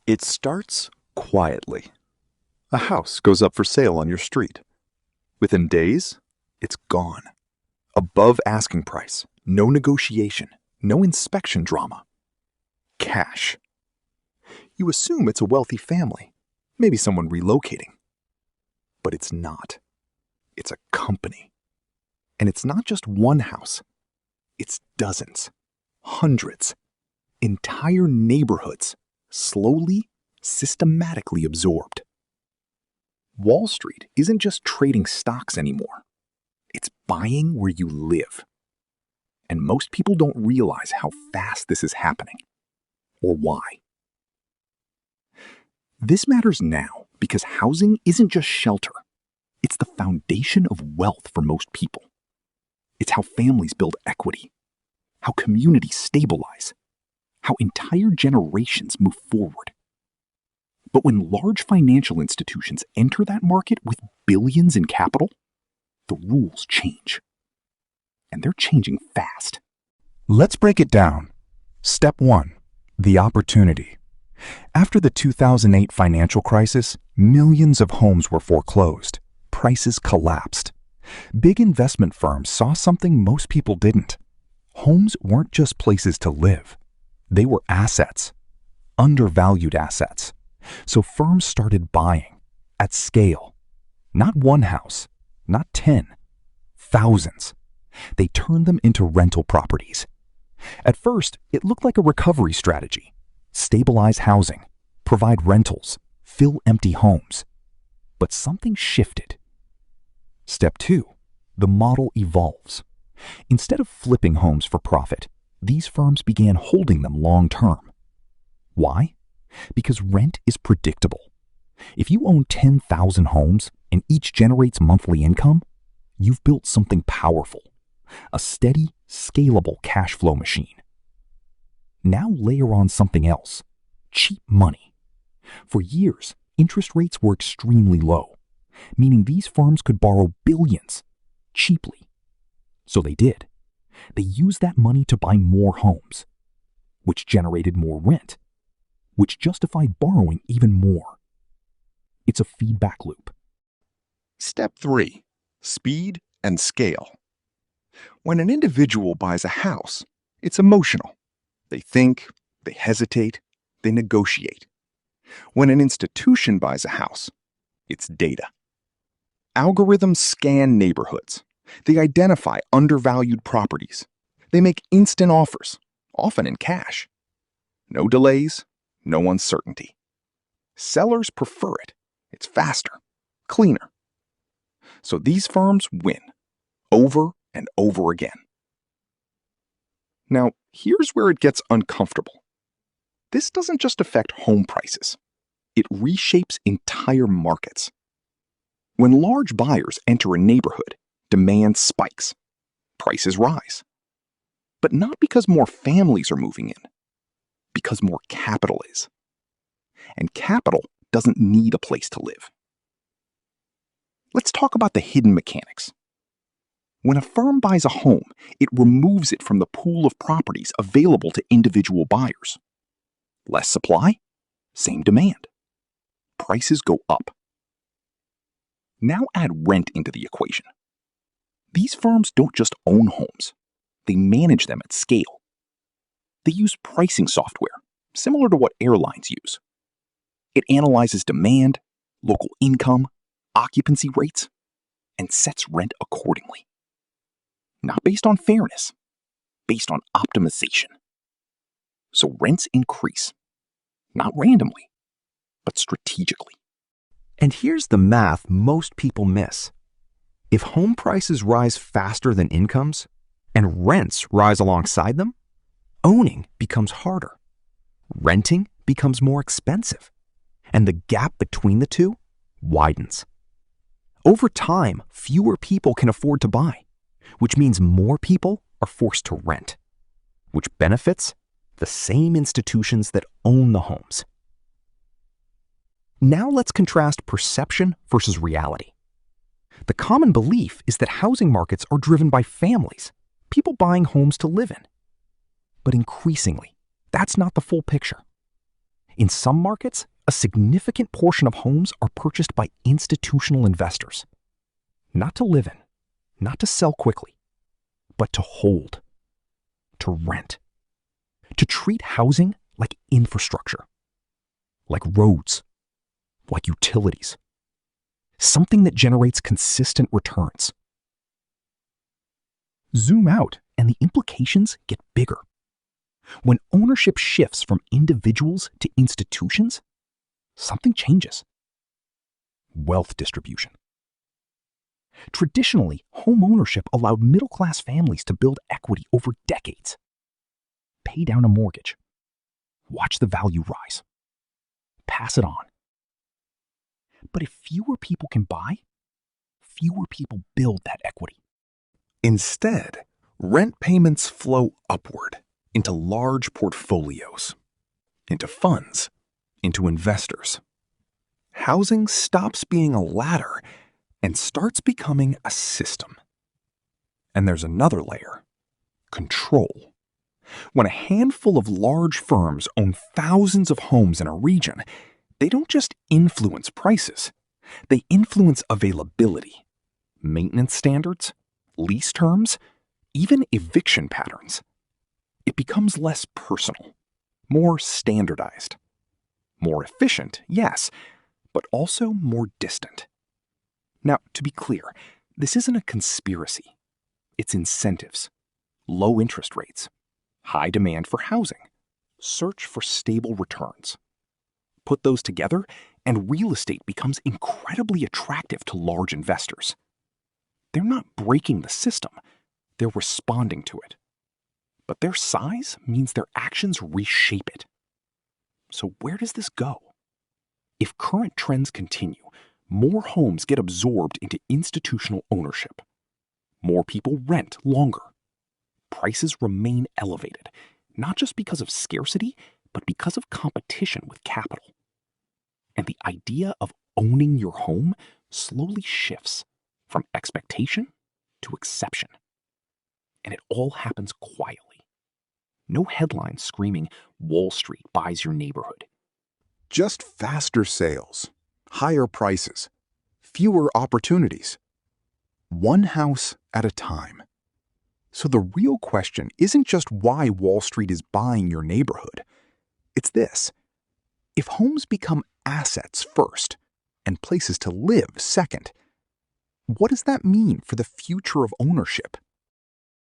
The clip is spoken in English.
It starts quietly. A house goes up for sale on your street. Within days, it's gone. Above asking price, no negotiation, no inspection drama. Cash. You assume it's a wealthy family, maybe someone relocating. But it's not. It's a company. And it's not just one house. It's dozens, hundreds, entire neighborhoods, slowly, systematically absorbed. Wall Street isn't just trading stocks anymore. It's buying where you live. And most people don't realize how fast this is happening, or why. This matters now because housing isn't just shelter. It's the foundation of wealth for most people. It's how families build equity, how communities stabilize, how entire generations move forward. But when large financial institutions enter that market with billions in capital, the rules change. And they're changing fast. Let's break it down. Step 1. The opportunity. After the 2008 financial crisis, millions of homes were foreclosed. Prices collapsed. Big investment firms saw something most people didn't. Homes weren't just places to live. They were assets. Undervalued assets. So firms started buying at scale. Not one house, not 10, thousands. They turned them into rental properties. At first, it looked like a recovery strategy. Stabilize housing, provide rentals, fill empty homes. But something shifted. Step 2. The model evolves. Instead of flipping homes for profit, these firms began holding them long term. Why? Because rent is predictable. If you own 10,000 homes and each generates monthly income, you've built something powerful. A steady, scalable cash flow machine. Now layer on something else. Cheap money. For years, interest rates were extremely low, meaning these firms could borrow billions cheaply. So they did. They used that money to buy more homes, which generated more rent, which justified borrowing even more. It's a feedback loop. Step 3. Speed and scale. When an individual buys a house, it's emotional. They think, they hesitate, they negotiate. When an institution buys a house, it's data. Algorithms scan neighborhoods. They identify undervalued properties. They make instant offers, often in cash. No delays, no uncertainty. Sellers prefer it. It's faster, cleaner. So these firms win, over and over again. Now, here's where it gets uncomfortable. This doesn't just affect home prices. It reshapes entire markets. When large buyers enter a neighborhood, demand spikes. Prices rise. But not because more families are moving in, because more capital is. And capital doesn't need a place to live. Let's talk about the hidden mechanics. When a firm buys a home, it removes it from the pool of properties available to individual buyers. Less supply, same demand. Prices go up. Now add rent into the equation. These firms don't just own homes. They manage them at scale. They use pricing software, similar to what airlines use. It analyzes demand, local income, occupancy rates, and sets rent accordingly. Not based on fairness, based on optimization. So rents increase, not randomly, but strategically. And here's the math most people miss. If home prices rise faster than incomes, and rents rise alongside them, owning becomes harder. Renting becomes more expensive. And the gap between the two widens. Over time, fewer people can afford to buy, which means more people are forced to rent, which benefits the same institutions that own the homes. Now let's contrast perception versus reality. The common belief is that housing markets are driven by families, people buying homes to live in. But increasingly, that's not the full picture. In some markets, a significant portion of homes are purchased by institutional investors. Not to live in, not to sell quickly, but to hold, to rent, to treat housing like infrastructure, like roads, like utilities, something that generates consistent returns. Zoom out, and the implications get bigger. When ownership shifts from individuals to institutions, something changes. Wealth distribution. Traditionally, homeownership allowed middle-class families to build equity over decades. Pay down a mortgage. Watch the value rise. Pass it on. But if fewer people can buy, fewer people build that equity. Instead, rent payments flow upward into large portfolios, into funds, into investors. Housing stops being a ladder and starts becoming a system. And there's another layer: control. When a handful of large firms own thousands of homes in a region, they don't just influence prices, they influence availability, maintenance standards, lease terms, even eviction patterns. It becomes less personal, more standardized. More efficient, yes, but also more distant. Now, to be clear, this isn't a conspiracy. It's incentives, low interest rates, high demand for housing, search for stable returns. Put those together, and real estate becomes incredibly attractive to large investors. They're not breaking the system, they're responding to it. But their size means their actions reshape it. So where does this go? If current trends continue, more homes get absorbed into institutional ownership. More people rent longer. Prices remain elevated, not just because of scarcity, but because of competition with capital. And the idea of owning your home slowly shifts from expectation to exception. And it all happens quietly. No headlines screaming, "Wall Street buys your neighborhood." Just faster sales, higher prices, fewer opportunities. One house at a time. So the real question isn't just why Wall Street is buying your neighborhood. It's this: if homes become assets first and places to live second, what does that mean for the future of ownership?